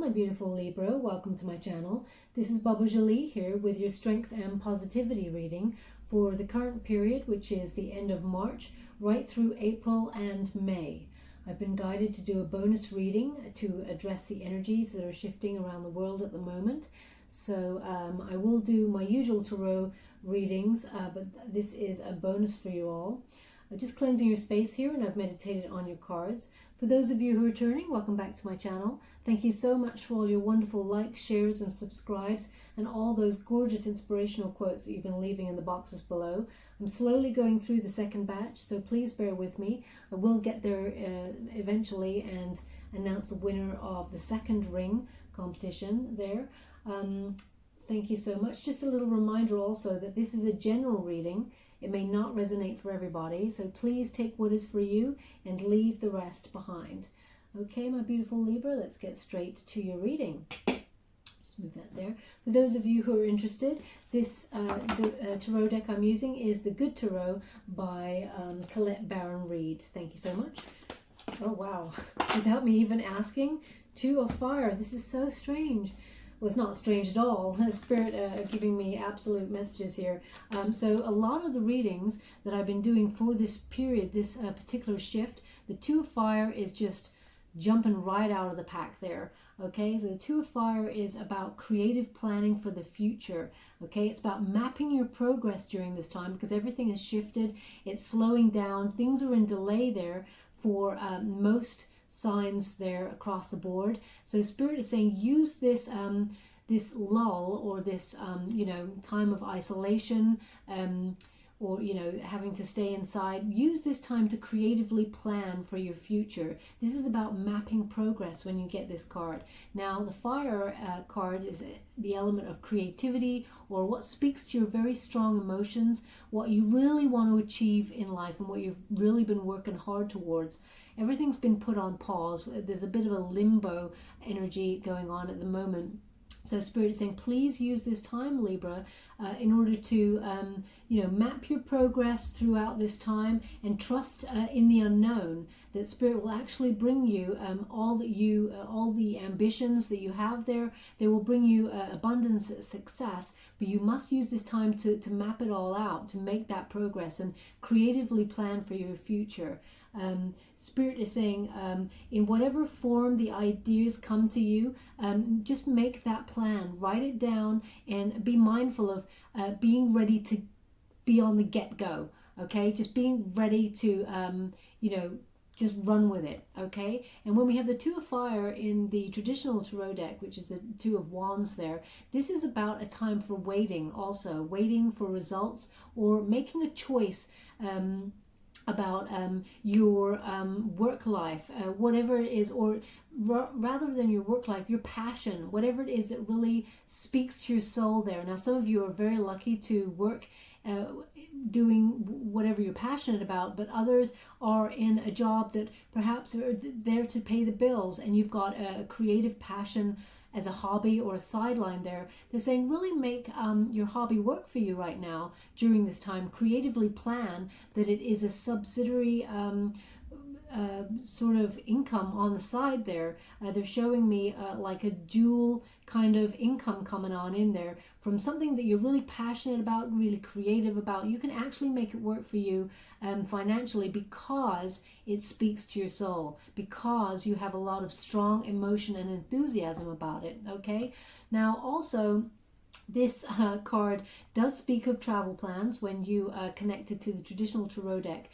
my beautiful Libra. Welcome to my channel. This is Baba Jolie here with your Strength and Positivity reading for the current period, which is the end of March, right through April and May. I've been guided to do a bonus reading to address the energies that are shifting around the world at the moment. So I will do my usual tarot readings, but this is a bonus for you all. Just cleansing your space here, and I've meditated on your cards. For those of you who are returning, welcome back to my channel. Thank you so much for all your wonderful likes, shares and subscribes, and all those gorgeous inspirational quotes that you've been leaving in the boxes below. I'm slowly going through the second batch, so please bear with me. I will get there eventually and announce the winner of the second ring competition there. Thank you so much. Just a little reminder also that this is a general reading. It may not resonate for everybody, so please take what is for you and leave the rest behind. Okay, my beautiful Libra, let's get straight to your reading. Just move that there. For those of you who are interested, this tarot deck I'm using is the Good Tarot by Colette Baron Reid. Thank you so much. Oh, wow. Without me even asking, 2 of fire. This is so strange. Well, it's not strange at all. Spirit giving me absolute messages here. So a lot of the readings that I've been doing for this period, this particular shift, the 2 of fire is just jumping right out of the pack there. Okay, so the 2 of fire is about creative planning for the future. Okay, it's about mapping your progress during this time because everything has shifted. It's slowing down. Things are in delay there for most signs there across the board. So Spirit is saying use this this lull or this time of isolation or having to stay inside. Use this time to creatively plan for your future. This is about mapping progress when you get this card. Now the fire card is the element of creativity, or what speaks to your very strong emotions, what you really want to achieve in life and what you've really been working hard towards. Everything's been put on pause. There's a bit of a limbo energy going on at the moment. So Spirit is saying, please use this time, Libra, in order to, map your progress throughout this time and trust in the unknown, that Spirit will actually bring you all the ambitions that you have there. They will bring you abundance, success, but you must use this time to map it all out, to make that progress and creatively plan for your future. Spirit is saying, in whatever form the ideas come to you, just make that plan, write it down, and be mindful of being ready to be on the get-go. Okay, just being ready to just run with it. Okay, and when we have the 2 of fire in the traditional tarot deck, which is the 2 of wands there, this is about a time for waiting, also waiting for results or making a choice about your work life, whatever it is, or rather than your work life, your passion, whatever it is that really speaks to your soul there. Now, some of you are very lucky to work doing whatever you're passionate about, but others are in a job that perhaps are there to pay the bills, and you've got a creative passion as a hobby or a sideline there. They're saying really make your hobby work for you right now during this time. Creatively plan that it is a subsidiary sort of income on the side there. They're showing me like a dual kind of income coming on in there from something that you're really passionate about, really creative about. You can actually make it work for you financially because it speaks to your soul, because you have a lot of strong emotion and enthusiasm about it. Okay, now also this card does speak of travel plans when you connect it to the traditional tarot deck,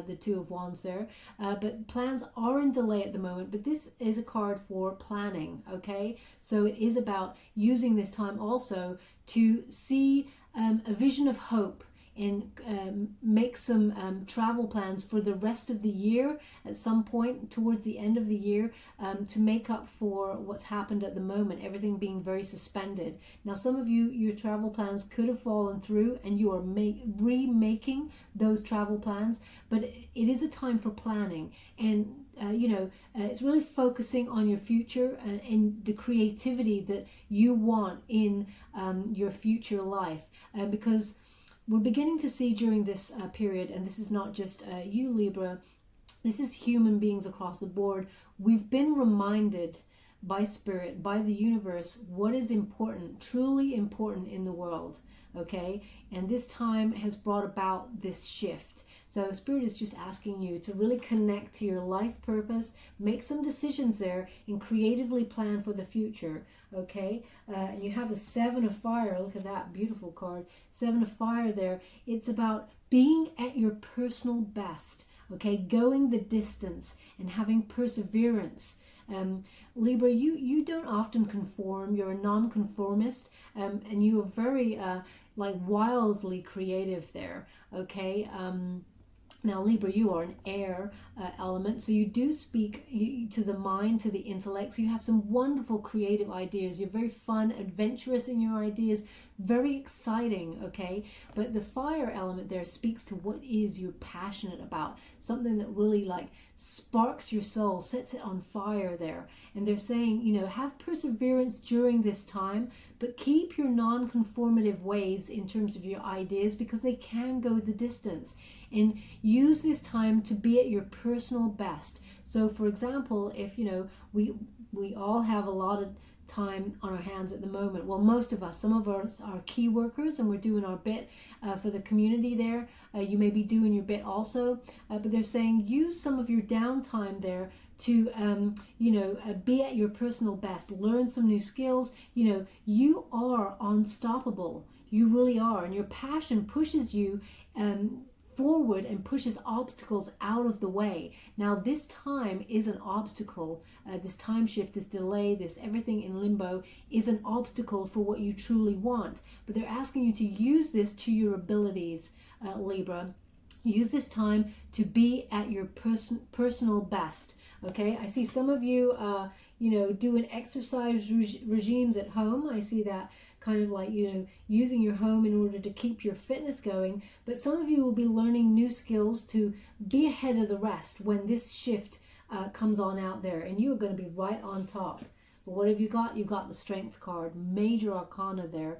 the 2 of wands there, but plans are in delay at the moment. But this is a card for planning. Okay, so it is about using this time also to see a vision of hope and make some travel plans for the rest of the year at some point towards the end of the year, to make up for what's happened at the moment, everything being very suspended. Now, some of you, your travel plans could have fallen through and you are remaking those travel plans, but it is a time for planning. And it's really focusing on your future and the creativity that you want in your future life, because we're beginning to see during this period, and this is not just you, Libra, this is human beings across the board. We've been reminded by Spirit, by the universe, what is important, truly important in the world, okay? And this time has brought about this shift. So Spirit is just asking you to really connect to your life purpose, make some decisions there, and creatively plan for the future, okay? And you have the Seven of Fire. Look at that beautiful card. Seven of Fire there. It's about being at your personal best, okay? Going the distance and having perseverance. Libra, you don't often conform. You're a non-conformist, and you are very like wildly creative there, okay? Now, Libra, you are an air element, so you do speak to the mind, to the intellect. So you have some wonderful creative ideas. You're very fun, adventurous in your ideas, very exciting, okay? But the fire element there speaks to what is you're passionate about, something that really like sparks your soul, sets it on fire there. And they're saying, you know, have perseverance during this time, but keep your non-conformative ways in terms of your ideas, because they can go the distance. And use this time to be at your personal best. So for example, if you know, we all have a lot of time on our hands at the moment. Well, most of us, some of us are key workers and we're doing our bit for the community there. You may be doing your bit also, but they're saying use some of your downtime there to you know, be at your personal best, learn some new skills. You know, you are unstoppable. You really are, and your passion pushes you forward and pushes obstacles out of the way. Now this time is an obstacle. This time shift, this delay, this everything in limbo is an obstacle for what you truly want. But they're asking you to use this to your abilities, Libra. Use this time to be at your personal best. Okay, I see some of you, you know, doing exercise regimes at home. I see that kind of like, you know, using your home in order to keep your fitness going. But some of you will be learning new skills to be ahead of the rest when this shift comes on out there, and you are going to be right on top. But what have you got? You got the Strength card, major arcana there.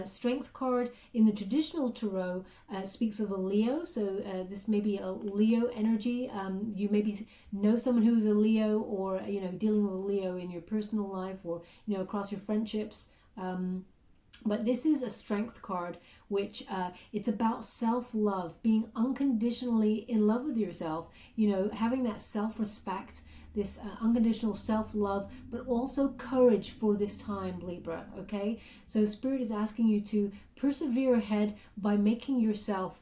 Strength card in the traditional tarot speaks of a Leo, so this may be a Leo energy. You maybe know someone who's a Leo, or you know, dealing with a Leo in your personal life, or you know, across your friendships. But this is a Strength card, which it's about self-love, being unconditionally in love with yourself, you know, having that self-respect, this unconditional self-love, but also courage for this time, Libra, okay? So Spirit is asking you to persevere ahead by making yourself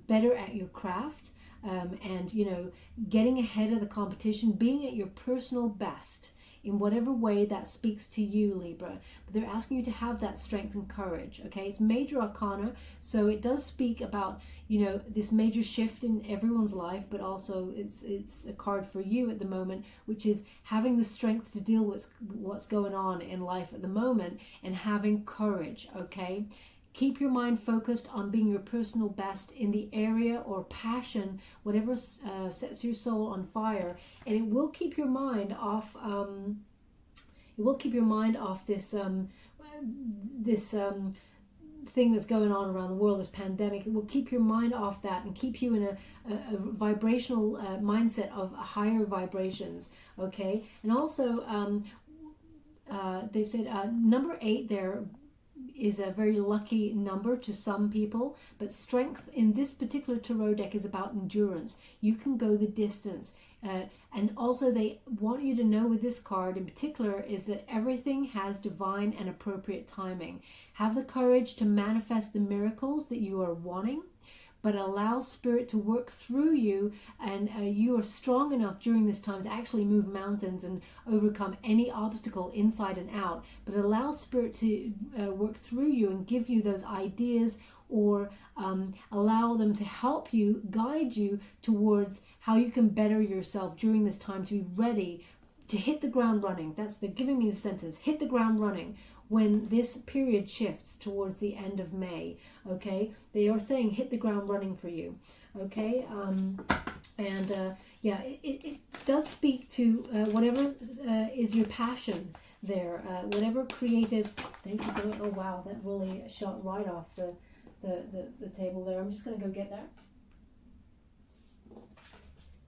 better at your craft, and, you know, getting ahead of the competition, being at your personal best in whatever way that speaks to you, Libra. But they're asking you to have that strength and courage, okay? It's major arcana, so it does speak about, you know, this major shift in everyone's life, but also it's a card for you at the moment, which is having the strength to deal with what's going on in life at the moment, and having courage, okay? Keep your mind focused on being your personal best in the area or passion, whatever sets your soul on fire, and it will keep your mind off. It will keep your mind off this thing that's going on around the world, this pandemic. It will keep your mind off that and keep you in a vibrational mindset of higher vibrations. Okay, and also they've said number 8 there is a very lucky number to some people, but strength in this particular tarot deck is about endurance. You can go the distance, and also they want you to know with this card in particular is that everything has divine and appropriate timing. Have the courage to manifest the miracles that you are wanting, but allow Spirit to work through you, and you are strong enough during this time to actually move mountains and overcome any obstacle inside and out. But allow Spirit to work through you and give you those ideas, or allow them to help you, guide you towards how you can better yourself during this time, to be ready to hit the ground running. They're giving me the sentence, hit the ground running, when this period shifts towards the end of May, okay? They are saying hit the ground running for you, okay? Yeah, it does speak to whatever is your passion there, whatever creative, thank you so much. Oh wow, that really shot right off the table there. I'm just gonna go get that.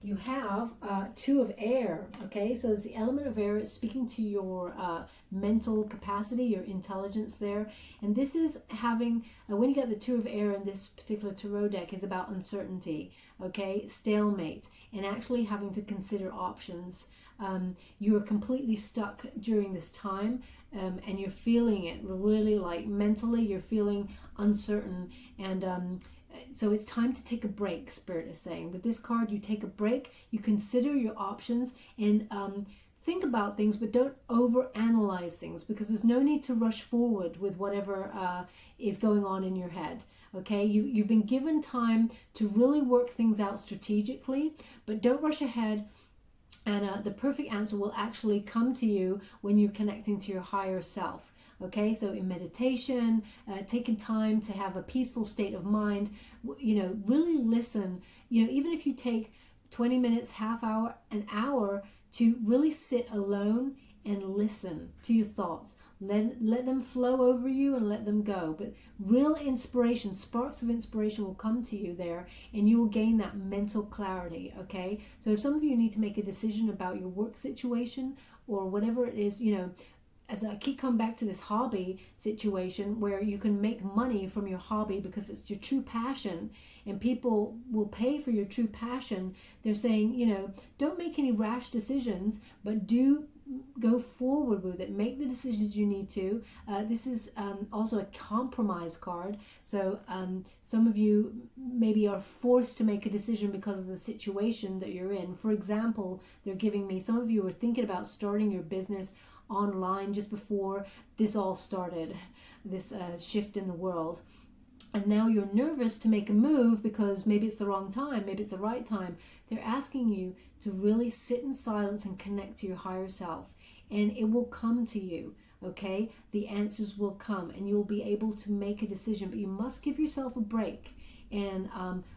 you have two of air. Okay, so it's the element of air. It's speaking to your mental capacity, your intelligence there. And this is having, when you get the two of air in this particular tarot deck, is about uncertainty, okay, stalemate, and actually having to consider options. You're completely stuck during this time, and you're feeling it really, like mentally you're feeling uncertain, and so it's time to take a break, Spirit is saying. With this card, you take a break, you consider your options, and think about things, but don't overanalyze things, because there's no need to rush forward with whatever is going on in your head. Okay, you've been given time to really work things out strategically, but don't rush ahead. And the perfect answer will actually come to you when you're connecting to your higher self. Okay, so in meditation, taking time to have a peaceful state of mind, really listen, even if you take 20 minutes, half hour, an hour to really sit alone and listen to your thoughts. Let them flow over you and let them go. But real inspiration, sparks of inspiration will come to you there, and you will gain that mental clarity, okay? So if some of you need to make a decision about your work situation or whatever it is, as I keep coming back to this hobby situation where you can make money from your hobby because it's your true passion and people will pay for your true passion, they're saying, don't make any rash decisions, but do go forward with it. Make the decisions you need to. This is also a compromise card. So some of you maybe are forced to make a decision because of the situation that you're in. For example, they're giving me, some of you are thinking about starting your business online just before this all started, this shift in the world. And now you're nervous to make a move because maybe it's the wrong time, maybe it's the right time. They're asking you to really sit in silence and connect to your higher self. And it will come to you, okay? The answers will come and you'll be able to make a decision. But you must give yourself a break and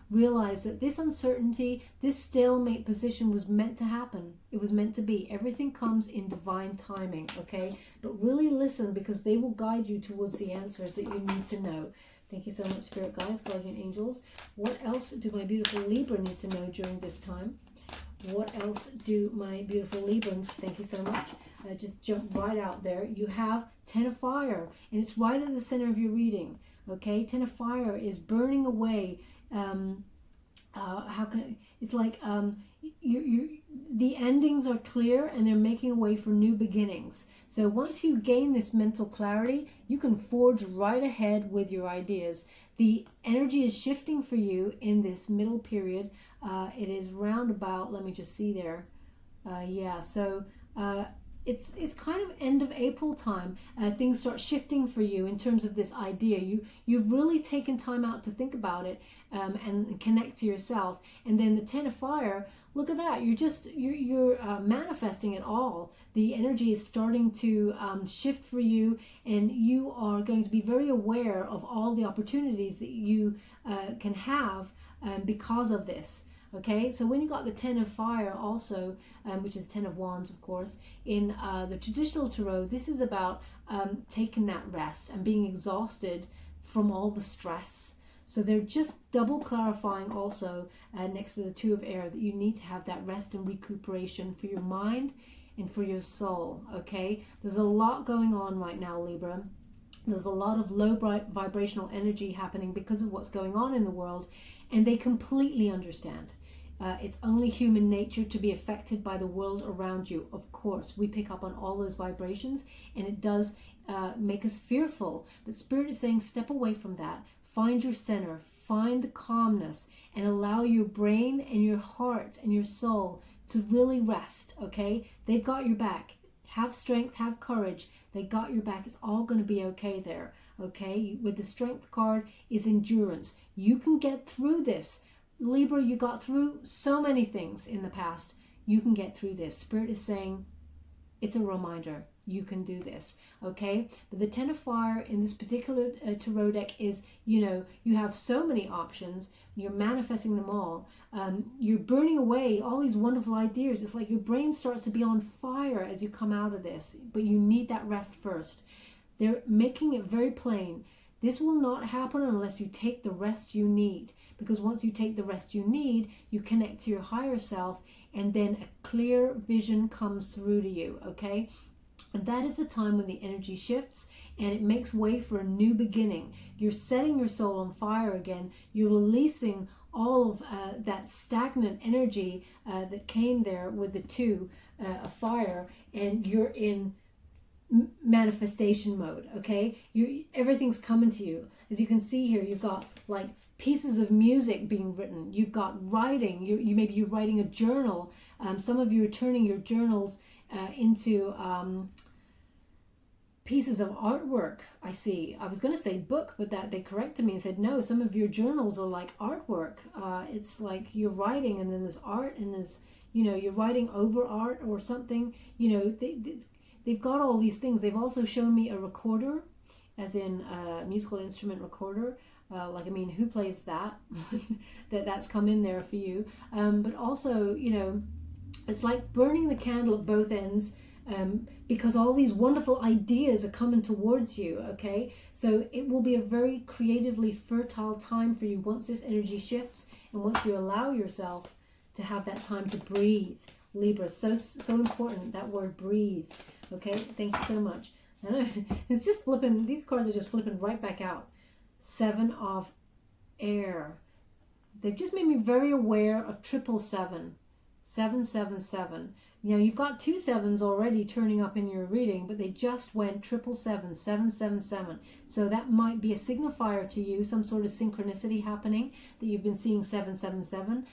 realize that this uncertainty, this stalemate position was meant to happen. It was meant to be. Everything comes in divine timing, okay? But really listen, because they will guide you towards the answers that you need to know. Thank you so much, Spirit Guides, Guardian Angels. What else do my beautiful Libra need to know during this time? What else do my beautiful Librans, thank you so much, just jump right out there. You have Ten of Fire, and it's right at the center of your reading. Okay, Ten of Fire is burning away. It's like the endings are clear and they're making a way for new beginnings. So once you gain this mental clarity, you can forge right ahead with your ideas. The energy is shifting for you in this middle period. It is round about, let me just see there. It's kind of end of April time. Things start shifting for you in terms of this idea. You've really taken time out to think about it and connect to yourself. And then the Ten of Fire, look at that. You're manifesting it all. The energy is starting to shift for you, and you are going to be very aware of all the opportunities that you can have because of this. Okay, so when you got the Ten of Fire also, which is Ten of Wands, of course, in the traditional tarot, this is about taking that rest and being exhausted from all the stress. So they're just double clarifying also next to the Two of Air that you need to have that rest and recuperation for your mind and for your soul. Okay, there's a lot going on right now, Libra. There's a lot of low vibrational energy happening because of what's going on in the world, and they completely understand. It's only human nature to be affected by the world around you. Of course, we pick up on all those vibrations, and it does make us fearful. But Spirit is saying, step away from that. Find your center, find the calmness, and allow your brain and your heart and your soul to really rest, okay? They've got your back. Have strength, have courage. They got your back. It's all going to be okay there, okay? With the Strength card is endurance. You can get through this. Libra, you got through so many things in the past. You can get through this. Spirit is saying, it's a reminder. You can do this, okay? But the Ten of Fire in this particular tarot deck is, you have so many options. You're manifesting them all. You're burning away all these wonderful ideas. It's like your brain starts to be on fire as you come out of this, but you need that rest first. They're making it very plain. This will not happen unless you take the rest you need, because once you take the rest you need, you connect to your higher self, and then a clear vision comes through to you, okay? And that is the time when the energy shifts and it makes way for a new beginning. You're setting your soul on fire again. You're releasing all of that stagnant energy that came there with the two of fire, and you're in manifestation mode, okay? Everything's coming to you. As you can see here, you've got like pieces of music being written. You've got writing. Maybe you're writing a journal. Some of you are turning your journals into pieces of artwork. I see. I was going to say book, but that they corrected me and said no. Some of your journals are like artwork. It's like you're writing, and then there's art, and there's, you know, you're writing over art or something. You know, they've got all these things. They've also shown me a recorder, as in a musical instrument recorder. Like, I mean, who plays that? That's come in there for you. But also, you know, it's like burning the candle at both ends, because all these wonderful ideas are coming towards you, okay? So it will be a very creatively fertile time for you once this energy shifts, and once you allow yourself to have that time to breathe. Libra, so important, that word breathe, okay? Thank you so much. It's just flipping, these cards are just flipping right back out. 7 of air. They've just made me very aware of 777. 777. You know, you've got 2 7s already turning up in your reading, but they just went 777, 777. So that might be a signifier to you, some sort of synchronicity happening, that you've been seeing 777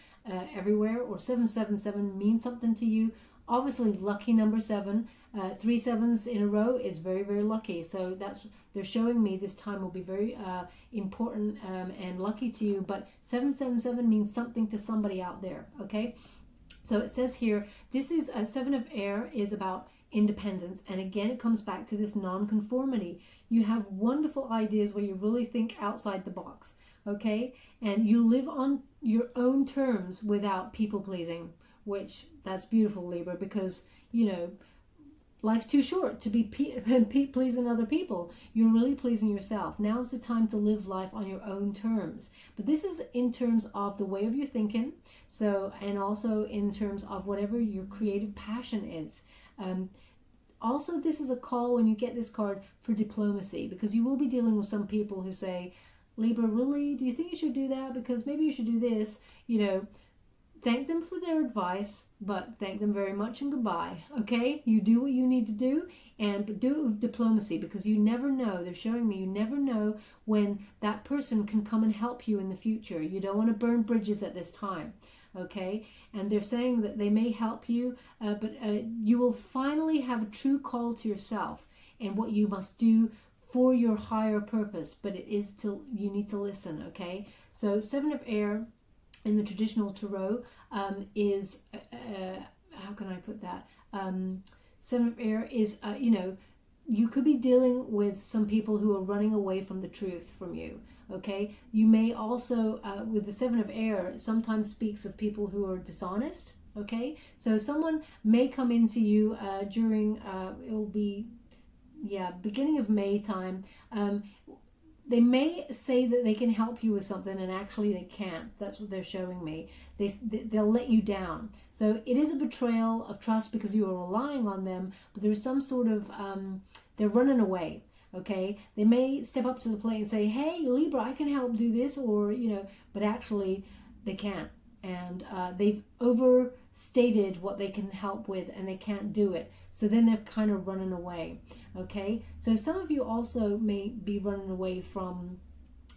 everywhere, or 777 means something to you. Obviously, lucky number 7. 3 7s in a row is very, very lucky. So they're showing me this time will be very important and lucky to you. But 777 means something to somebody out there, okay? So it says here, this is a 7 of air is about independence. And again, it comes back to this non-conformity. You have wonderful ideas where you really think outside the box, okay? And you live on your own terms without people pleasing, which that's beautiful, Libra, because, you know, life's too short to be pleasing other people. You're really pleasing yourself. Now's the time to live life on your own terms. But this is in terms of the way of your thinking, so, and also in terms of whatever your creative passion is. Also, this is a call, when you get this card, for diplomacy, because you will be dealing with some people who say, Libra, really? Do you think you should do that? Because maybe you should do this. You know, thank them for their advice, but thank them very much and goodbye, okay? You do what you need to do, but do it with diplomacy, because you never know. They're showing me you never know when that person can come and help you in the future. You don't want to burn bridges at this time, okay? And they're saying that they may help you, but you will finally have a true call to yourself and what you must do for your higher purpose, but it is you need to listen, okay? So 7 of air in the traditional tarot is, how can I put that? 7 of air is, you know, you could be dealing with some people who are running away from the truth from you, okay? You may also, with the 7 of air, sometimes speaks of people who are dishonest, okay? So someone may come into you during, it will be, yeah, beginning of May time. They may say that they can help you with something, and actually they can't. That's what they're showing me. They'll let you down. So it is a betrayal of trust because you are relying on them, but there is some sort of, they're running away, okay? They may step up to the plate and say, hey, Libra, I can help do this, or, you know, but actually they can't. And they've overstated what they can help with, and they can't do it. So then they're kind of running away, okay? So some of you also may be running away from,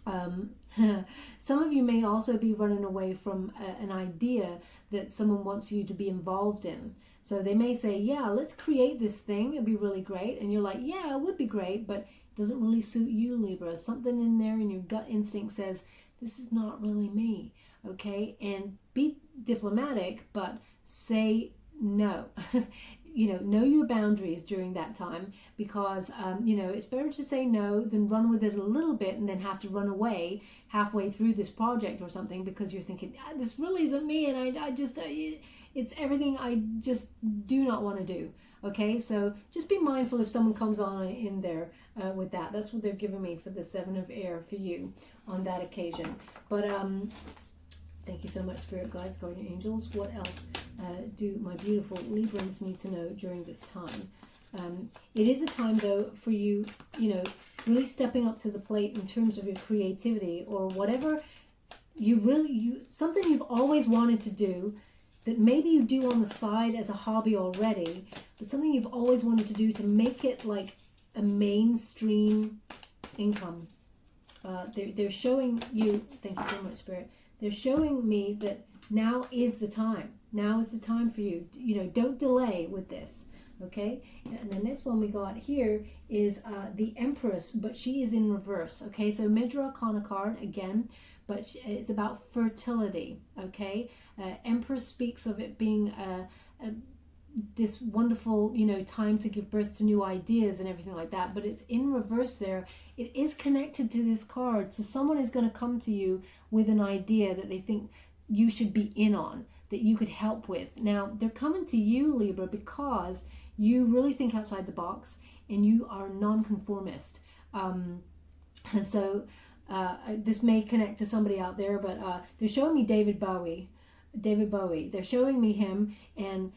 some of you may also be running away from an idea that someone wants you to be involved in. So they may say, yeah, let's create this thing. It'd be really great. And you're like, yeah, it would be great, but it doesn't really suit you, Libra. Something in there in your gut instinct says, this is not really me, okay? And be diplomatic, but say no. You know your boundaries during that time, because, you know, it's better to say no than run with it a little bit and then have to run away halfway through this project or something, because you're thinking, this really isn't me, and I just, it's everything I just do not want to do, Okay, so just be mindful if someone comes on in there with that. That's what they're giving me for the Seven of Air for you on that occasion. But thank you so much, Spirit Guides, Guardian Angels. What else do my beautiful Librans need to know during this time? It is a time, though, for you, you know, really stepping up to the plate in terms of your creativity, or whatever something you've always wanted to do, that maybe you do on the side as a hobby already, but something you've always wanted to do to make it like a mainstream income. They're showing you, thank you so much, Spirit, they're showing me that now is the time. Now is the time for you. You know, don't delay with this. Okay, and the next one we got here is the Empress, but she is in reverse. Okay, so Major Arcana card again, but it's about fertility. Okay, Empress speaks of it being this wonderful, you know, time to give birth to new ideas and everything like that, but it's in reverse there. It is connected to this card, so someone is going to come to you with an idea that they think you should be in on, that you could help with. Now, they're coming to you, Libra, because you really think outside the box and you are nonconformist. And so this may connect to somebody out there, but they're showing me David Bowie. They're showing me him and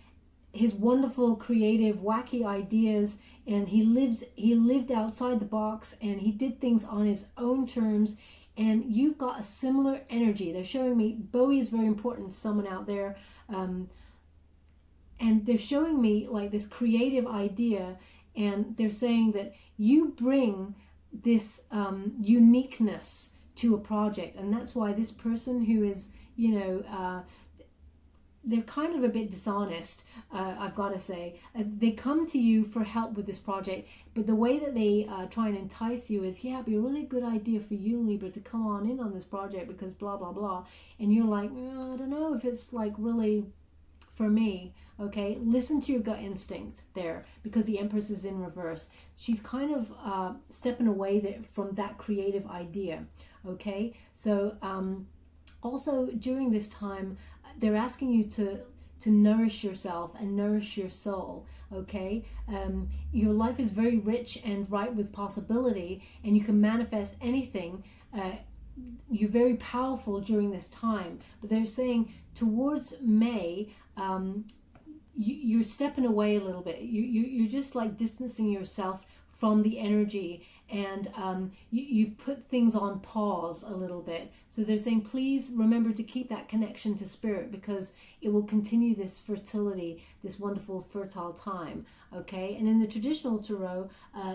his wonderful, creative, wacky ideas, and he lived outside the box and he did things on his own terms. And you've got a similar energy. They're showing me Bowie is very important to someone out there. And they're showing me like this creative idea, and they're saying that you bring this uniqueness to a project. And that's why this person who is, you know, they're kind of a bit dishonest, I've got to say. They come to you for help with this project, but the way that they try and entice you is, yeah, it'd be a really good idea for you, Libra, to come on in on this project because blah, blah, blah. And you're like, I don't know if it's like really for me. Okay, listen to your gut instinct there, because the Empress is in reverse. She's kind of stepping away from that creative idea. Okay, so also during this time, they're asking you to nourish yourself and nourish your soul. Okay, your life is very rich and ripe with possibility, and you can manifest anything. You're very powerful during this time, but they're saying towards May, you're stepping away a little bit. You're just like distancing yourself from the energy, and you've put things on pause a little bit. So they're saying, please remember to keep that connection to spirit, because it will continue this fertility, this wonderful fertile time. Okay, and in the traditional tarot,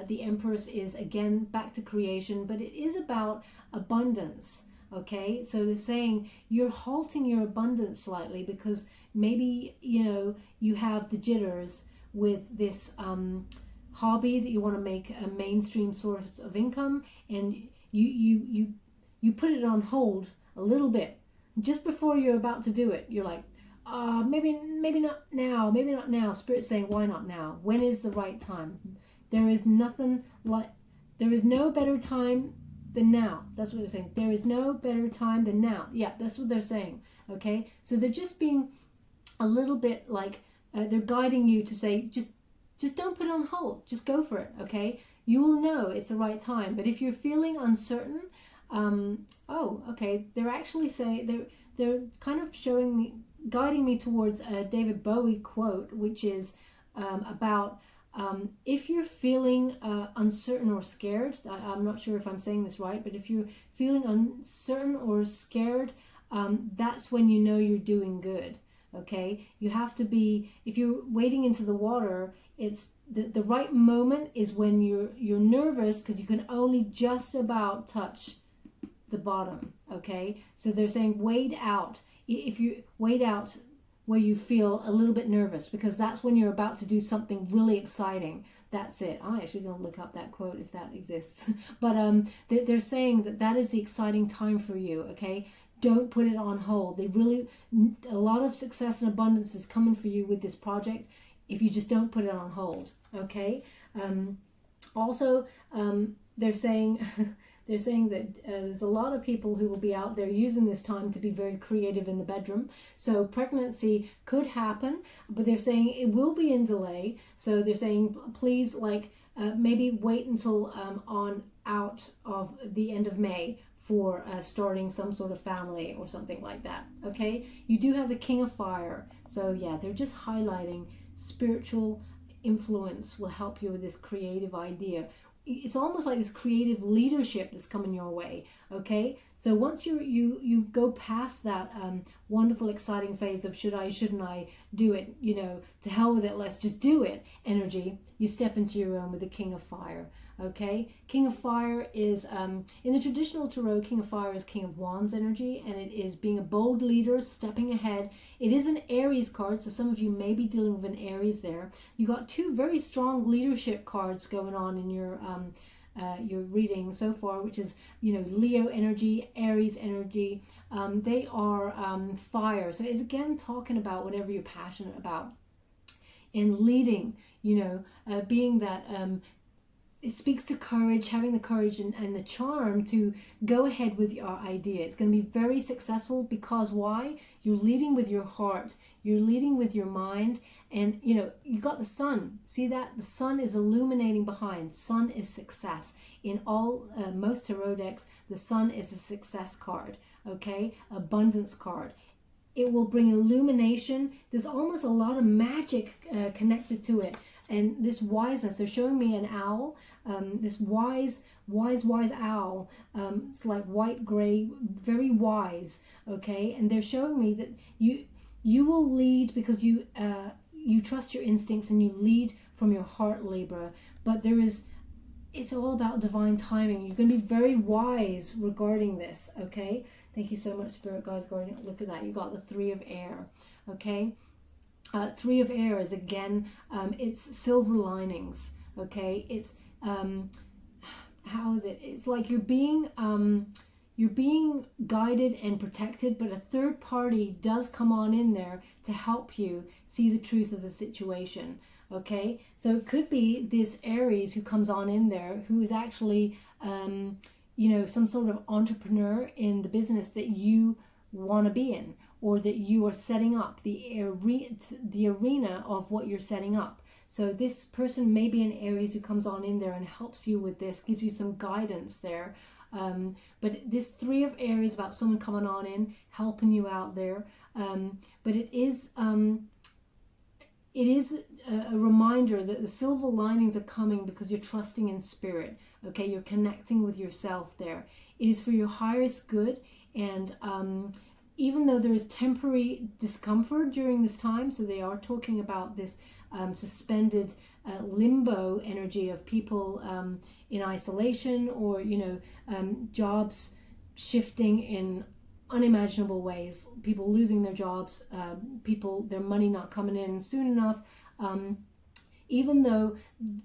the Empress is again back to creation, but it is about abundance. Okay, so they're saying you're halting your abundance slightly because maybe, you know, you have the jitters with this hobby that you want to make a mainstream source of income, and you put it on hold a little bit just before you're about to do it. You're like, maybe not now, maybe not now. Spirit's saying, why not now? When is the right time? There is no better time than now. That's what they're saying. There is no better time than now. Yeah, that's what they're saying. Okay, so they're just being a little bit like they're guiding you to say, just don't put it on hold. Just go for it. Okay, you will know it's the right time. But if you're feeling uncertain, okay, they're actually saying they're kind of showing me, guiding me towards a David Bowie quote, which is about if you're feeling uncertain or scared, I'm not sure if I'm saying this right, but if you're feeling uncertain or scared, that's when you know you're doing good. Okay, you have to be, if you're wading into the water, it's the right moment is when you're nervous, because you can only just about touch the bottom. Okay, so they're saying wade out. If you wade out where you feel a little bit nervous, because that's when you're about to do something really exciting. That's it. I'm actually going to look up that quote if that exists. But they're saying that is the exciting time for you. Okay, don't put it on hold. A lot of success and abundance is coming for you with this project if you just don't put it on hold. Okay. Also, they're saying they're saying that there's a lot of people who will be out there using this time to be very creative in the bedroom. So pregnancy could happen, but they're saying it will be in delay. So they're saying, please, like, maybe wait until on out of the end of May for starting some sort of family or something like that. Okay, you do have the King of Fire. So yeah, they're just highlighting spiritual influence will help you with this creative idea. It's almost like this creative leadership that's coming your way. Okay, so once you go past that wonderful exciting phase of should I, shouldn't I do it, you know, to hell with it, let's just do it energy, you step into your own with the King of Fire. Okay, King of Fire is in the traditional tarot, King of Fire is King of Wands energy, and it is being a bold leader, stepping ahead. It is an Aries card, so some of you may be dealing with an Aries there. You got two very strong leadership cards going on in your reading so far, which is, you know, Leo energy, Aries energy. They are fire, so it's again talking about whatever you're passionate about and leading, you know, being that it speaks to courage, having the courage and the charm to go ahead with your idea. It's going to be very successful because why? You're leading with your heart, you're leading with your mind, and you know, you got the sun. See that? The sun is illuminating behind. Sun is success. In all, most tarot decks, the sun is a success card, okay? Abundance card. It will bring illumination. There's almost a lot of magic connected to it. And this wiseness, they're showing me an owl, this wise owl. It's like white, gray, very wise, okay? And they're showing me that you will lead because you trust your instincts and you lead from your heart, Libra. But it's all about divine timing. You're going to be very wise regarding this, okay? Thank you so much, Spirit Guides, Guardian. Look at that. You got the Three of Air, okay? Three of Air is again, it's silver linings, okay? It's how is it? It's like you're being guided and protected, but a third party does come on in there to help you see the truth of the situation, okay? So it could be this Aries who comes on in there who is actually, you know, some sort of entrepreneur in the business that you want to be in, or that you are setting up the arena of what you're setting up. So this person may be an Aries who comes on in there and helps you with this, gives you some guidance there. But this Three of Air is about someone coming on in, helping you out there. But it is a reminder that the silver linings are coming because you're trusting in spirit. Okay, you're connecting with yourself there. It is for your highest good, and even though there is temporary discomfort during this time, so they are talking about this suspended limbo energy of people in isolation, or, you know, jobs shifting in unimaginable ways, people losing their jobs, people, their money not coming in soon enough. Even though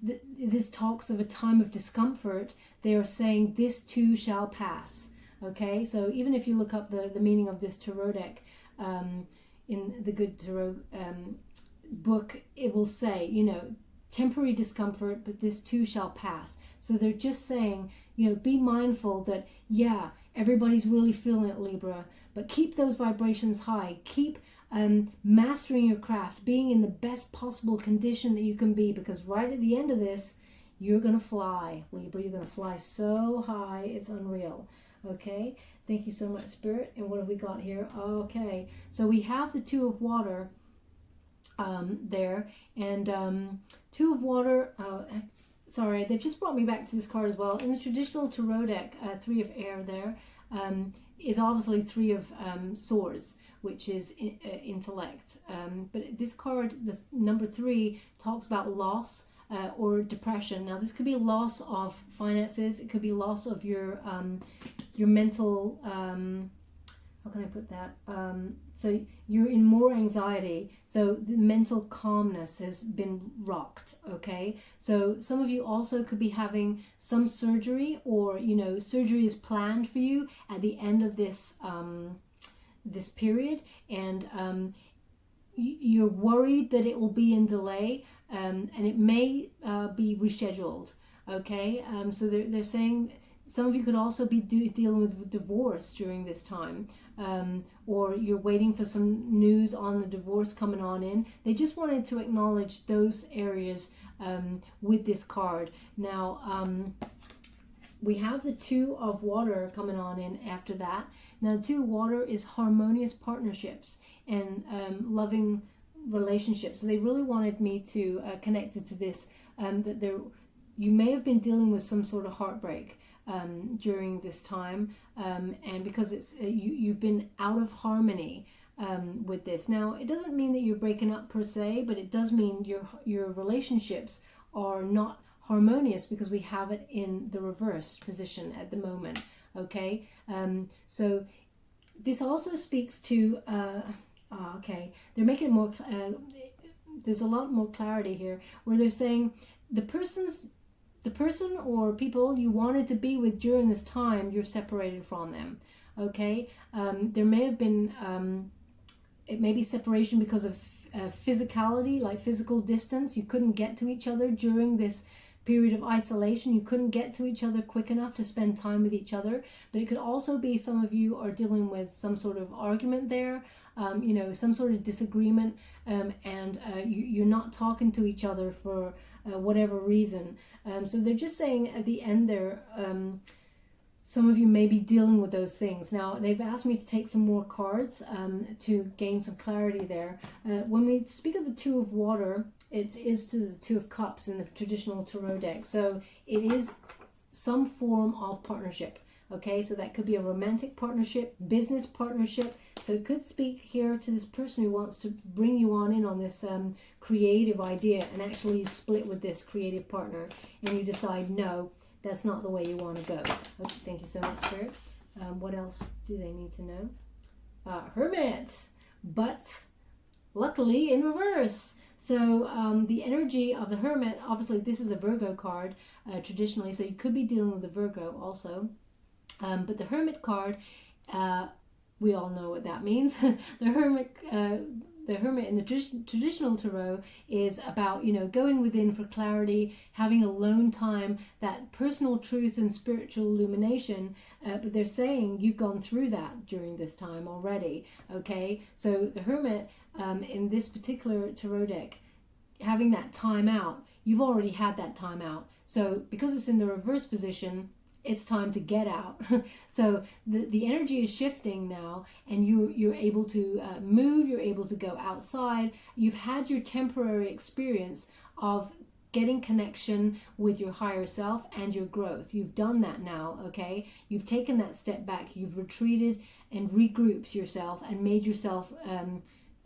this talks of a time of discomfort, they are saying this too shall pass. Okay, so even if you look up the meaning of this tarot deck in the Good Tarot book, it will say, you know, temporary discomfort, but this too shall pass. So they're just saying, you know, be mindful that, yeah, everybody's really feeling it, Libra, but keep those vibrations high. Keep mastering your craft, being in the best possible condition that you can be, because right at the end of this, you're going to fly, Libra. You're going to fly so high, it's unreal. Okay, thank you so much, Spirit. And what have we got here? Okay, so we have the Two of Water there, and Two of Water, sorry, they've just brought me back to this card as well. In the traditional tarot deck, Three of Air there is obviously Three of Swords, which is intellect. But this card, the number 3, talks about loss, or depression. Now this could be a loss of finances, it could be loss of your mental, how can I put that, so you're in more anxiety, so the mental calmness has been rocked. Okay, so some of you also could be having some surgery, or, you know, surgery is planned for you at the end of this this period, and you're worried that it will be in delay, and it may be rescheduled. Okay, so they're saying some of you could also be dealing with divorce during this time, or you're waiting for some news on the divorce coming on in. They just wanted to acknowledge those areas with this card. Now, we have the Two of Water coming on in after that. Now, Two of Water is harmonious partnerships and loving relationships. So they really wanted me to connect it to this, that you may have been dealing with some sort of heartbreak during this time, and because it's you've been out of harmony with this. Now, it doesn't mean that you're breaking up per se, but it does mean your relationships are not harmonious, because we have it in the reverse position at the moment. Okay, so this also speaks to okay, they're making it more there's a lot more clarity here, where they're saying the person or people you wanted to be with during this time, you're separated from them. Okay, there may have been it may be separation because of physicality, like physical distance. You couldn't get to each other during this period of isolation. You couldn't get to each other quick enough to spend time with each other. But it could also be some of you are dealing with some sort of argument there, you know, some sort of disagreement, and you're not talking to each other for whatever reason. So they're just saying at the end there, some of you may be dealing with those things. Now, they've asked me to take some more cards to gain some clarity there. When we speak of the Two of Water, it is to the Two of Cups in the traditional tarot deck. So it is some form of partnership. Okay, so that could be a romantic partnership, business partnership. So it could speak here to this person who wants to bring you on in on this creative idea, and actually you split with this creative partner and you decide, no, that's not the way you want to go. Okay, thank you so much, Spirit. What else do they need to know? Hermit, but luckily in reverse. So the energy of the Hermit, obviously this is a Virgo card traditionally, so you could be dealing with a Virgo also. But the Hermit card, we all know what that means. The Hermit in the traditional tarot is about, you know, going within for clarity, having alone time, that personal truth and spiritual illumination. But they're saying you've gone through that during this time already. Okay, so the Hermit in this particular tarot deck, having that time out, you've already had that time out. So because it's in the reverse position, it's time to get out. So the energy is shifting now, and you're able to move, you're able to go outside. You've had your temporary experience of getting connection with your higher self and your growth. You've done that now, okay? You've taken that step back, you've retreated and regrouped yourself and made yourself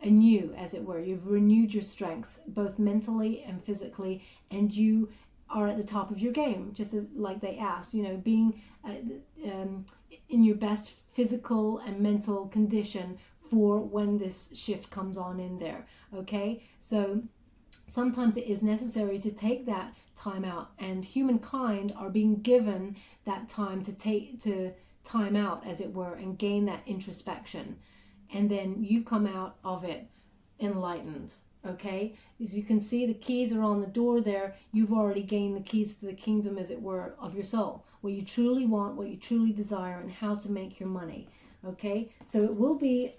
anew, as it were. You've renewed your strength, both mentally and physically, and you are at the top of your game, just as like they asked, you know, being in your best physical and mental condition for when this shift comes on in there. Okay, so sometimes it is necessary to take that time out, and humankind are being given that time to time out, as it were, and gain that introspection, and then you come out of it enlightened. Okay, as you can see, the keys are on the door there. You've already gained the keys to the kingdom, as it were, of your soul, what you truly want, what you truly desire, and how to make your money. Okay, so it will be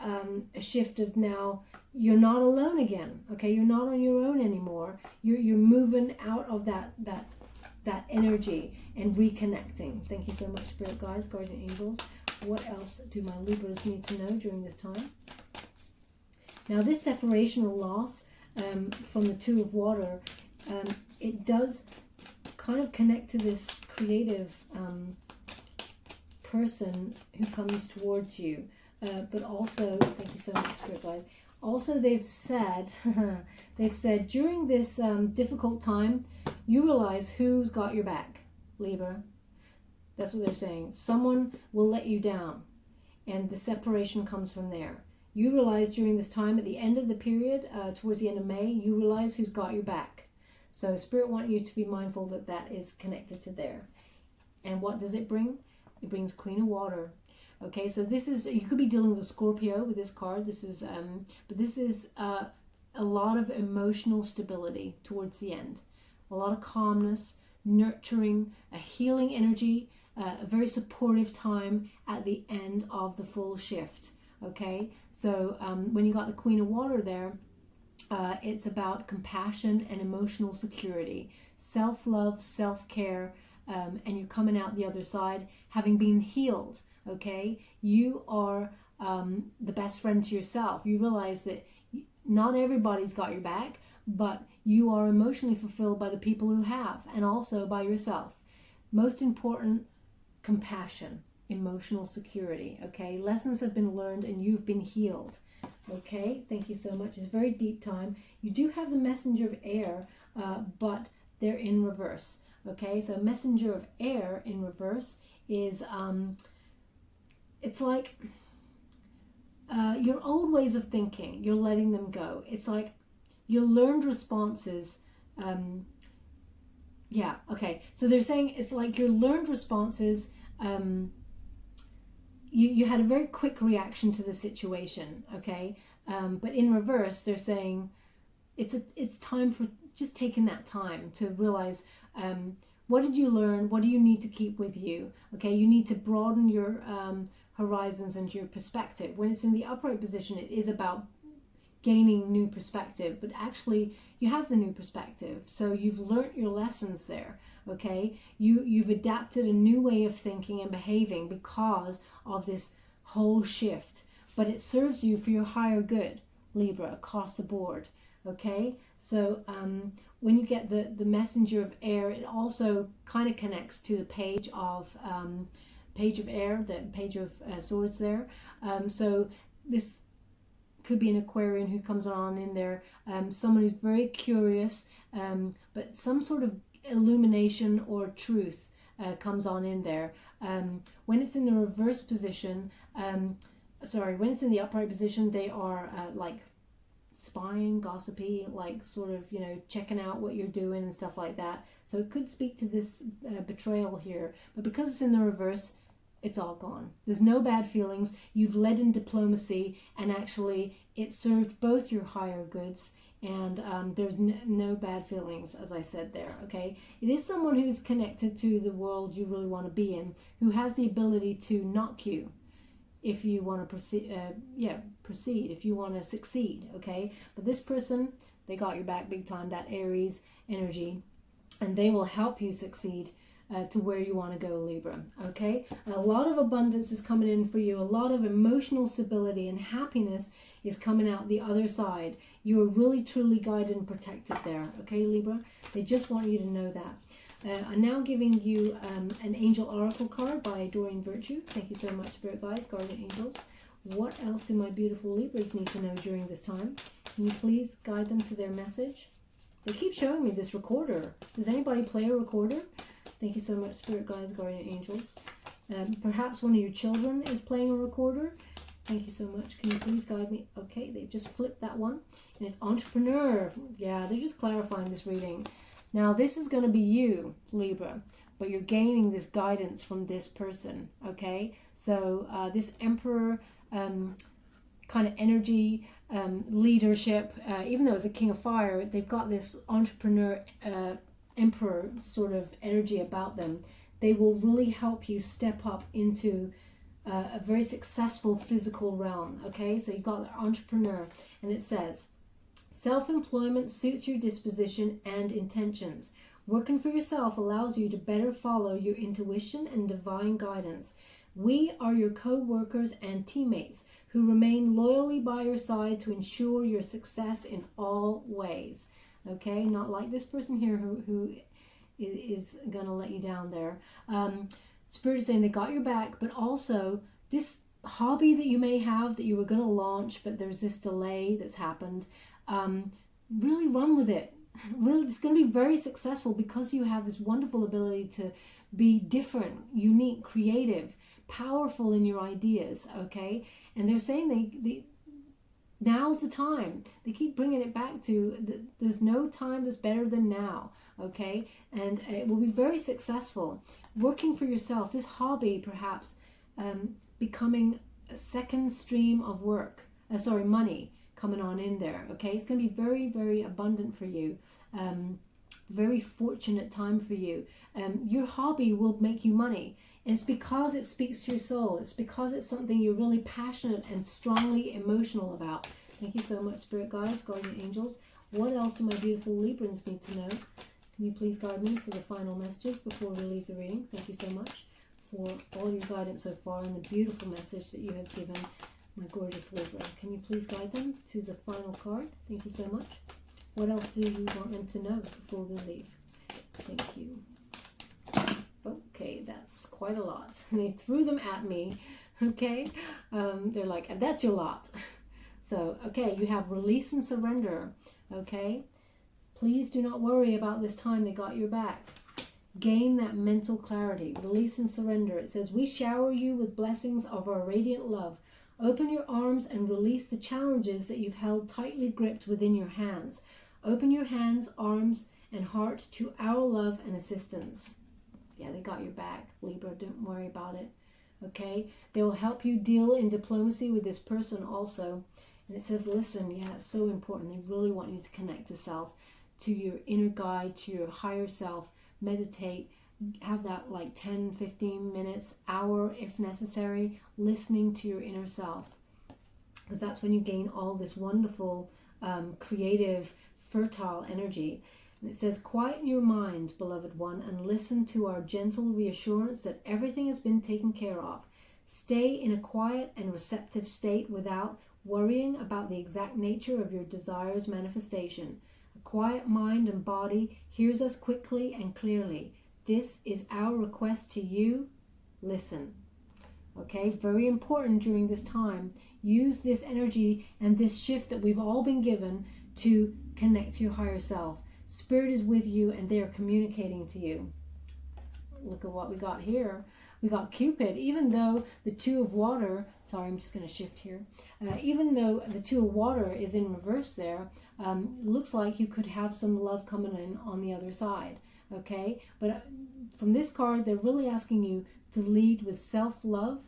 a shift of now you're not alone again. Okay, you're not on your own anymore. You're moving out of that energy and reconnecting. Thank you so much, Spirit Guides, Guardian Angels. What else do my Libras need to know during this time? Now, this separation or loss from the Two of Water, it does kind of connect to this creative person who comes towards you. But also, thank you so much, Spirit Guide. Also, they've said during this difficult time, you realize who's got your back, Libra. That's what they're saying. Someone will let you down, and the separation comes from there. You realize during this time, at the end of the period, towards the end of May, you realize who's got your back. So Spirit want you to be mindful that that is connected to there. And what does it bring? It brings Queen of Water. Okay, so this is, you could be dealing with a Scorpio with this card. This is, but this is a lot of emotional stability towards the end. A lot of calmness, nurturing, a healing energy. a very supportive time at the end of the full shift. Okay, so when you got the Queen of Water there, it's about compassion and emotional security, self-love, self-care, and you're coming out the other side having been healed. Okay, you are the best friend to yourself. You realize that not everybody's got your back, but you are emotionally fulfilled by the people who have, and also by yourself. Most important, compassion, emotional security. Okay, lessons have been learned and you've been healed. Okay, thank you so much. It's a very deep time. You do have the Messenger of Air, but they're in reverse. Okay, so Messenger of Air in reverse is it's like your old ways of thinking, you're letting them go. It's like your learned responses. Yeah, okay, so they're saying it's like your learned responses. You had a very quick reaction to the situation, okay, but in reverse they're saying it's time for just taking that time to realize what did you learn, what do you need to keep with you. Okay, you need to broaden your horizons and your perspective. When it's in the upright position, it is about gaining new perspective, but actually you have the new perspective, so you've learnt your lessons there. Okay, you've adapted a new way of thinking and behaving because of this whole shift, but it serves you for your higher good, Libra, across the board. Okay, so when you get the Messenger of Air, it also kind of connects to the Page of Air, the Page of Swords there. So this could be an Aquarian who comes on in there, someone who's very curious, but some sort of illumination or truth comes on in there. When it's in the reverse position, when it's in the upright position, they are like spying, gossipy, like sort of, checking out what you're doing and stuff like that. So it could speak to this betrayal here, but because it's in the reverse, it's all gone. There's no bad feelings. You've led in diplomacy, and actually it served both your higher goods, and there's no bad feelings, as I said there. Okay, it is someone who's connected to the world you really want to be in, who has the ability to knock you if you want to proceed, if you want to succeed. Okay, but this person, they got your back big time, that Aries energy, and they will help you succeed to where you want to go, Libra. Okay, a lot of abundance is coming in for you. A lot of emotional stability and happiness is coming out the other side. You are really truly guided and protected there. Okay, Libra, they just want you to know that. I'm now giving you an Angel Oracle card by Doreen Virtue. Thank you so much, Spirit Guides, Guardian Angels. What else do my beautiful Libras need to know during this time? Can you please guide them to their message? They keep showing me this recorder. Does anybody play a recorder? Thank you so much, Spirit Guides, Guardian Angels. Perhaps one of your children is playing a recorder. Thank you so much. Can you please guide me? Okay, they've just flipped that one. And it's Entrepreneur. Yeah, they're just clarifying this reading. Now, this is going to be you, Libra, but you're gaining this guidance from this person, okay? So this Emperor kind of energy, leadership, even though it's a King of Fire, they've got this Entrepreneur Emperor sort of energy about them. They will really help you step up into a very successful physical realm, okay? So you've got the Entrepreneur, and it says, self-employment suits your disposition and intentions. Working for yourself allows you to better follow your intuition and divine guidance. We are your co-workers and teammates who remain loyally by your side to ensure your success in all ways. Okay, not like this person here who is going to let you down there. Spirit is saying they got your back, but also this hobby that you may have that you were going to launch, but there's this delay that's happened. Really run with it. Really, it's going to be very successful because you have this wonderful ability to be different, unique, creative, powerful in your ideas, okay? And they're saying now's the time. They keep bringing it back to there's no time that's better than now, okay? And it will be very successful. Working for yourself, this hobby perhaps becoming a second stream of work, money coming on in there, okay? It's going to be very, very abundant for you. very fortunate time for you. Your hobby will make you money. And it's because it speaks to your soul. It's because it's something you're really passionate and strongly emotional about. Thank you so much, Spirit Guides, Guardian Angels. What else do my beautiful Librans need to know? Can you please guide me to the final messages before we leave the reading? Thank you so much for all your guidance so far and the beautiful message that you have given my gorgeous Libra. Can you please guide them to the final card? Thank you so much. What else do you want them to know before we leave? Thank you. Okay, that's quite a lot. They threw them at me, okay? They're like, that's your lot. So, okay, you have release and surrender, okay? Please do not worry about this time. They got your back. Gain that mental clarity. Release and surrender. It says, we shower you with blessings of our radiant love. Open your arms and release the challenges that you've held tightly gripped within your hands. Open your hands, arms, and heart to our love and assistance. Yeah, they got your back, Libra. Don't worry about it. Okay? They will help you deal in diplomacy with this person also. And it says, listen, yeah, it's so important. They really want you to connect to self, to your inner guide, to your higher self. Meditate. Have that like 10, 15 minutes, hour if necessary, listening to your inner self. Because that's when you gain all this wonderful, creative, fertile energy. And it says, quieten your mind, beloved one, and listen to our gentle reassurance that everything has been taken care of. Stay in a quiet and receptive state without worrying about the exact nature of your desire's manifestation. A quiet mind and body hears us quickly and clearly. This is our request to you. Listen. Okay, very important during this time. Use this energy and this shift that we've all been given to connect to your higher self. Spirit is with you and they are communicating to you. Look at what we got here. We got Cupid. Even though the Two of Water, sorry, I'm just going to shift here. Even though the Two of Water is in reverse there, looks like you could have some love coming in on the other side. Okay, but from this card, they're really asking you to lead with self-love,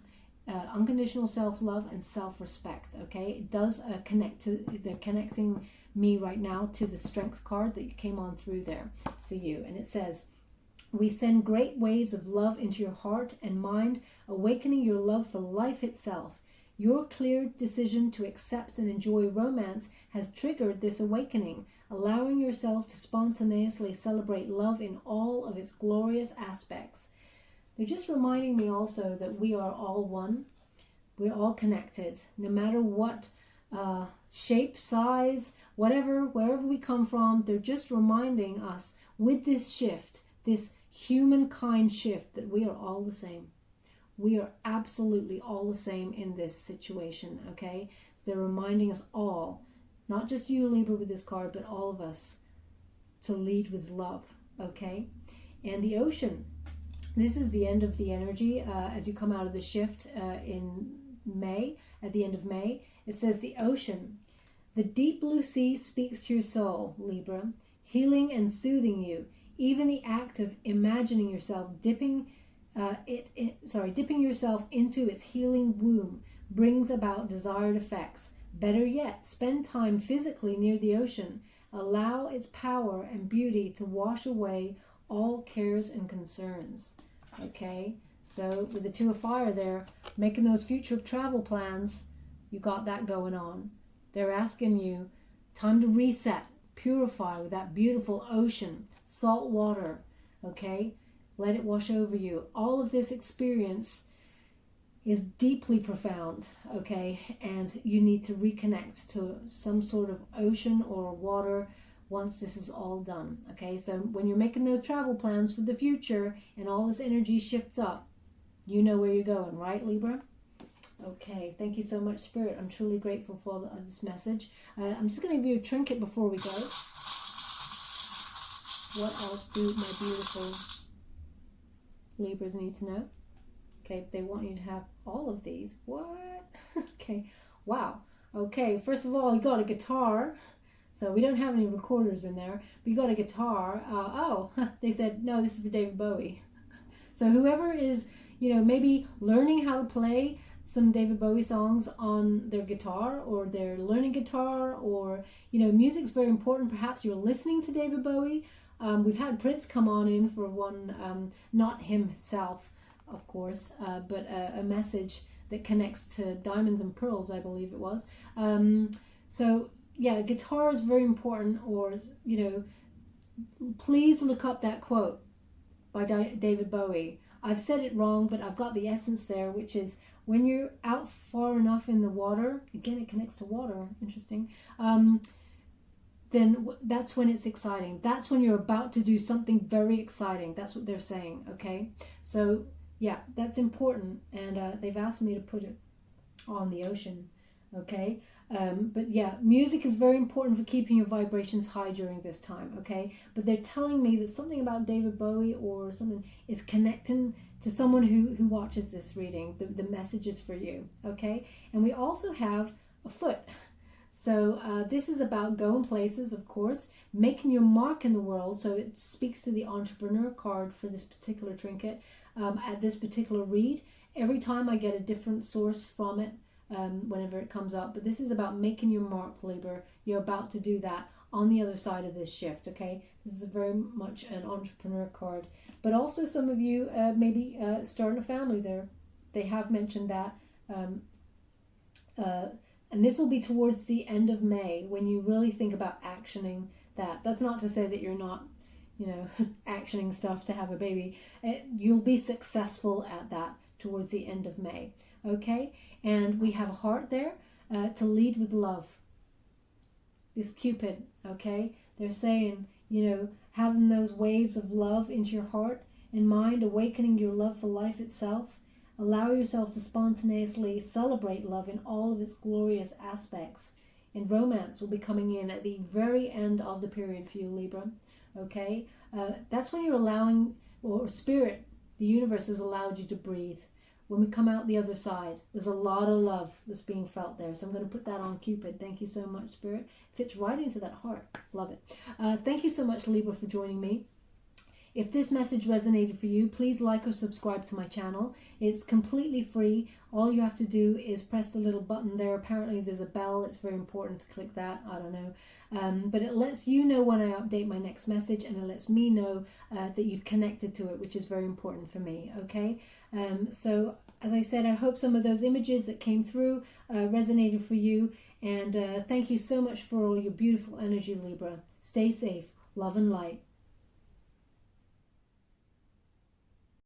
unconditional self-love and self-respect. Okay, it does connect to, they're connecting me right now to the Strength card that came on through there for you. And it says, we send great waves of love into your heart and mind, awakening your love for life itself. Your clear decision to accept and enjoy romance has triggered this awakening, allowing yourself to spontaneously celebrate love in all of its glorious aspects. They're just reminding me also that we are all one. We're all connected, no matter what shape, size, whatever, wherever we come from. They're just reminding us with this shift, this humankind shift, that we are all the same. We are absolutely all the same in this situation, okay? So they're reminding us all, not just you, Libra, with this card, but all of us, to lead with love, okay? And the Ocean. This is the end of the energy as you come out of the shift in May, at the end of May. It says the Ocean. The deep blue sea speaks to your soul, Libra, healing and soothing you. Even the act of imagining yourself dipping yourself into its healing womb brings about desired effects. Better yet, spend time physically near the ocean. Allow its power and beauty to wash away all cares and concerns. Okay, so with the Two of Fire there, making those future travel plans, you got that going on. They're asking you, time to reset, purify with that beautiful ocean, salt water, okay? Let it wash over you. All of this experience is deeply profound, okay? And you need to reconnect to some sort of ocean or water once this is all done, okay? So when you're making those travel plans for the future and all this energy shifts up, you know where you're going, right, Libra? Okay, thank you so much, Spirit. I'm truly grateful for this message. I'm just going to give you a trinket before we go. What else do my beautiful Libras need to know? Okay, they want you to have all of these. What? Okay, wow. Okay, first of all, you got a guitar. So we don't have any recorders in there, but you got a guitar. They said, no, this is for David Bowie. So whoever is, maybe learning how to play some David Bowie songs on their guitar, or they're learning guitar, or, music's very important. Perhaps you're listening to David Bowie. We've had Prince come on in for one, not himself, of course, but a message that connects to diamonds and pearls, I believe it was. So yeah, guitar is very important, or, you know, please look up that quote by David Bowie. I've said it wrong, but I've got the essence there, which is when you're out far enough in the water, again, it connects to water, interesting, then that's when it's exciting. That's when you're about to do something very exciting. That's what they're saying, okay? So yeah, that's important, and they've asked me to put it on the ocean, okay? But yeah, music is very important for keeping your vibrations high during this time, okay? But they're telling me that something about David Bowie or something is connecting to someone who watches this reading. The message is for you, okay? And we also have a foot. So this is about going places, of course, making your mark in the world. So it speaks to the entrepreneur card for this particular trinket at this particular read. Every time I get a different source from it, whenever it comes up, but this is about making your mark, Libra. You're about to do that on the other side of this shift, okay? This is very much an entrepreneur card, but also some of you maybe starting a family there. They have mentioned that, and this will be towards the end of May when you really think about actioning that. That's not to say that you're not, you know, actioning stuff to have a baby. You'll be successful at that towards the end of May, okay? And we have a heart there to lead with love. This Cupid, okay? They're saying, you know, having those waves of love into your heart and mind, awakening your love for life itself. Allow yourself to spontaneously celebrate love in all of its glorious aspects. And romance will be coming in at the very end of the period for you, Libra, okay? That's when you're allowing, or Spirit, the universe has allowed you to breathe. When we come out the other side, there's a lot of love that's being felt there. So I'm going to put that on Cupid. Thank you so much, Spirit. Fits right into that heart. Love it. Thank you so much, Libra, for joining me. If this message resonated for you, please like or subscribe to my channel. It's completely free. All you have to do is press the little button there. Apparently there's a bell. It's very important to click that. I don't know. But it lets you know when I update my next message, and it lets me know that you've connected to it, which is very important for me, okay? So as I said, I hope some of those images that came through resonated for you. And thank you so much for all your beautiful energy, Libra. Stay safe. Love and light.